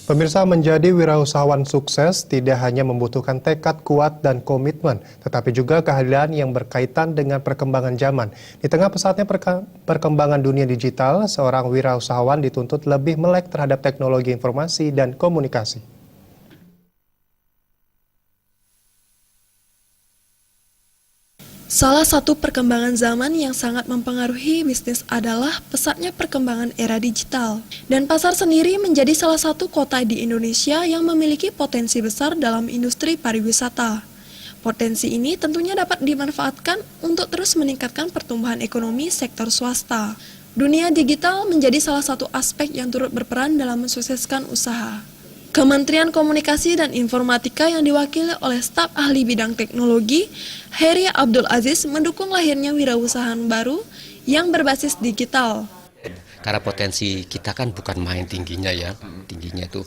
Pemirsa, menjadi wirausahawan sukses tidak hanya membutuhkan tekad kuat dan komitmen, tetapi juga keahlian yang berkaitan dengan perkembangan zaman. Di tengah pesatnya perkembangan dunia digital, seorang wirausahawan dituntut lebih melek terhadap teknologi informasi dan komunikasi. Salah satu perkembangan zaman yang sangat mempengaruhi bisnis adalah pesatnya perkembangan era digital. Dan pasar sendiri menjadi salah satu kota di Indonesia yang memiliki potensi besar dalam industri pariwisata. Potensi ini tentunya dapat dimanfaatkan untuk terus meningkatkan pertumbuhan ekonomi sektor swasta. Dunia digital menjadi salah satu aspek yang turut berperan dalam mensukseskan usaha. Kementerian Komunikasi dan Informatika yang diwakili oleh staf ahli bidang teknologi, Heri Abdul Aziz, mendukung lahirnya wirausahaan baru yang berbasis digital. Karena potensi kita kan bukan main tingginya ya, tingginya itu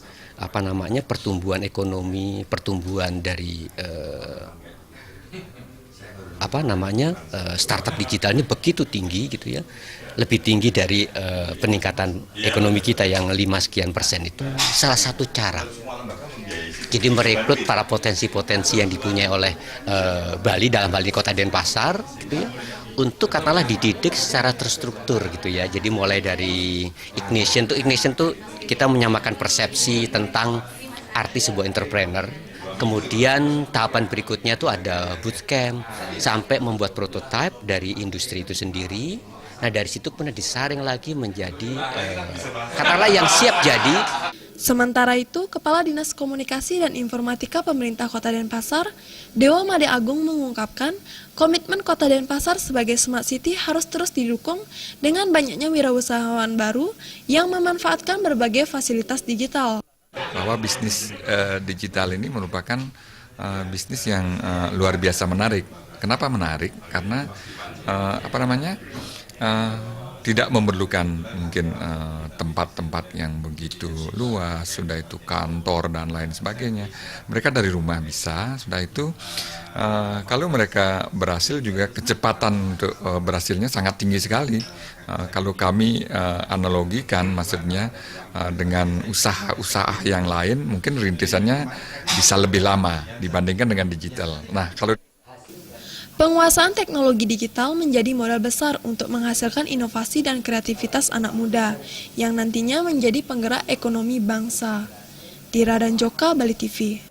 pertumbuhan ekonomi, pertumbuhan dari startup digital ini begitu tinggi gitu ya, lebih tinggi dari peningkatan ekonomi kita yang 5% itu. Salah satu cara jadi merekrut para potensi-potensi yang dipunyai oleh Bali, dalam hal ini Kota Denpasar gitu ya, untuk katakanlah dididik secara terstruktur gitu ya. Jadi mulai dari ignition tuh kita menyamakan persepsi tentang arti sebuah entrepreneur. Kemudian tahapan berikutnya tuh ada bootcamp sampai membuat prototipe dari industri itu sendiri. Nah dari situ kemudian disaring lagi menjadi katakanlah yang siap jadi. Sementara itu, Kepala Dinas Komunikasi dan Informatika Pemerintah Kota Denpasar, Dewa Made Agung mengungkapkan komitmen Kota Denpasar sebagai Smart City harus terus didukung dengan banyaknya wirausahawan baru yang memanfaatkan berbagai fasilitas digital. Bahwa bisnis digital ini merupakan bisnis yang luar biasa menarik. Kenapa menarik? Karena tidak memerlukan mungkin tempat-tempat yang begitu luas, sudah itu kantor dan lain sebagainya. Mereka dari rumah bisa, sudah itu kalau mereka berhasil juga kecepatan untuk berhasilnya sangat tinggi sekali. Kalau kami analogikan maksudnya dengan usaha-usaha yang lain mungkin rintisannya bisa lebih lama dibandingkan dengan digital. Nah, kalau penguasaan teknologi digital menjadi modal besar untuk menghasilkan inovasi dan kreativitas anak muda yang nantinya menjadi penggerak ekonomi bangsa. Tira dan Joka, Bali TV.